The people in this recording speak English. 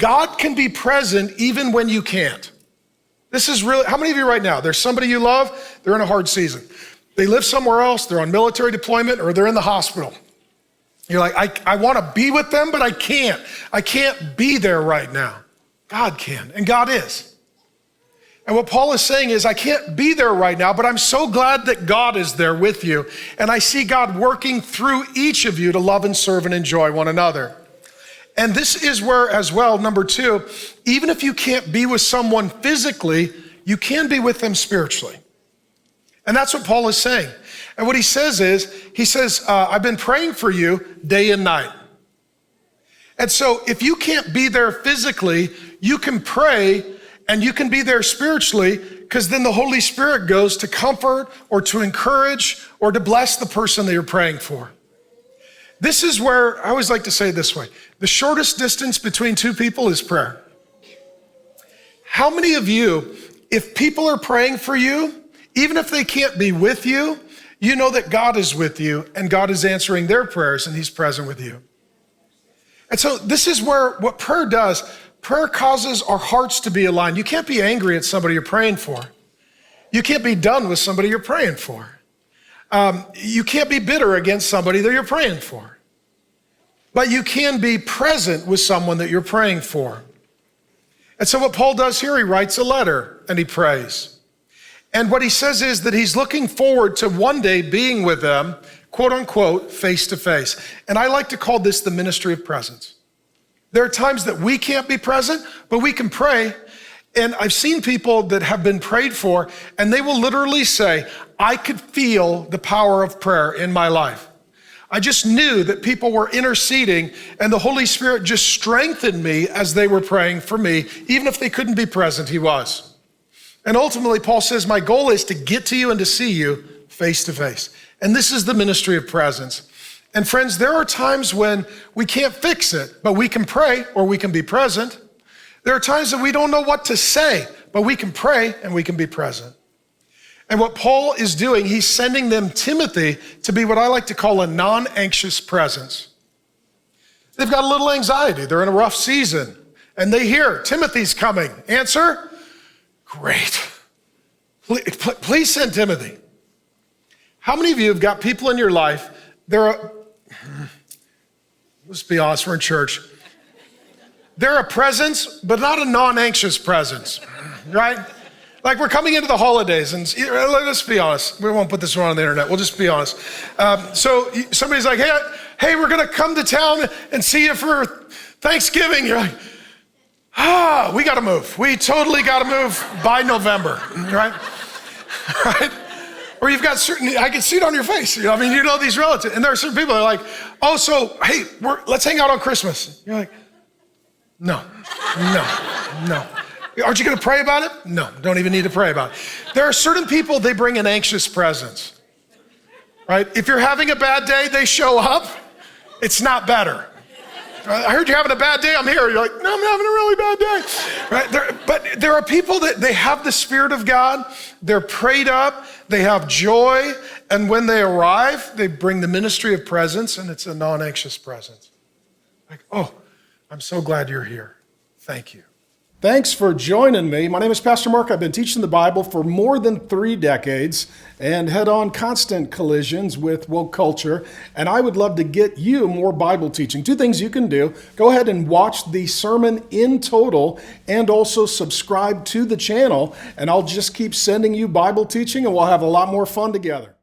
God can be present even when you can't. This is really, how many of you right now, there's somebody you love, they're in a hard season. They live somewhere else, they're on military deployment, or they're in the hospital. You're like, I want to be with them, but I can't. I can't be there right now. God can, and God is. And what Paul is saying is, I can't be there right now, but I'm so glad that God is there with you. And I see God working through each of you to love and serve and enjoy one another. And this is where, as well, number two, even if you can't be with someone physically, you can be with them spiritually. And that's what Paul is saying. And what he says is, I've been praying for you day and night. And so if you can't be there physically, you can pray and you can be there spiritually, because then the Holy Spirit goes to comfort or to encourage or to bless the person that you're praying for. This is where, I always like to say it this way, the shortest distance between two people is prayer. How many of you, if people are praying for you, even if they can't be with you, you know that God is with you and God is answering their prayers and he's present with you. And so this is where what prayer does. Prayer causes our hearts to be aligned. You can't be angry at somebody you're praying for. You can't be done with somebody you're praying for. You can't be bitter against somebody that you're praying for. But you can be present with someone that you're praying for. And so what Paul does here, he writes a letter and he prays. And what he says is that he's looking forward to one day being with them, quote unquote, face to face. And I like to call this the ministry of presence. There are times that we can't be present, but we can pray. And I've seen people that have been prayed for, and they will literally say, I could feel the power of prayer in my life. I just knew that people were interceding, and the Holy Spirit just strengthened me as they were praying for me. Even if they couldn't be present, he was. And ultimately, Paul says, my goal is to get to you and to see you face to face. And this is the ministry of presence. And friends, there are times when we can't fix it, but we can pray or we can be present. There are times that we don't know what to say, but we can pray and we can be present. And what Paul is doing, he's sending them Timothy to be what I like to call a non-anxious presence. They've got a little anxiety. They're in a rough season. And they hear, Timothy's coming. Answer? Great. Please send Timothy. How many of you have got people in your life, let's be honest, we're in church. They're a presence, but not a non-anxious presence, right? Like we're coming into the holidays, and let's be honest. We won't put this one on the internet. We'll just be honest. So somebody's like, hey, we're going to come to town and see you for Thanksgiving. You're like, we got to move. We totally got to move by November, right? Right? Or you've got I can see it on your face. You know these relatives. And there are certain people that are like, oh, so, hey, let's hang out on Christmas. You're like, no. Aren't you going to pray about it? No, don't even need to pray about it. There are certain people, they bring an anxious presence, right? If you're having a bad day, they show up. It's not better. I heard you're having a bad day. I'm here. You're like, no, I'm having a really bad day. Right? But there are people that they have the Spirit of God. They're prayed up. They have joy. And when they arrive, they bring the ministry of presence, and it's a non-anxious presence. Like, oh, I'm so glad you're here. Thank you. Thanks for joining me. My name is Pastor Mark. I've been teaching the Bible for more than 3 decades and head on constant collisions with woke culture. And I would love to get you more Bible teaching. 2 things you can do. Go ahead and watch the sermon in total and also subscribe to the channel. And I'll just keep sending you Bible teaching and we'll have a lot more fun together.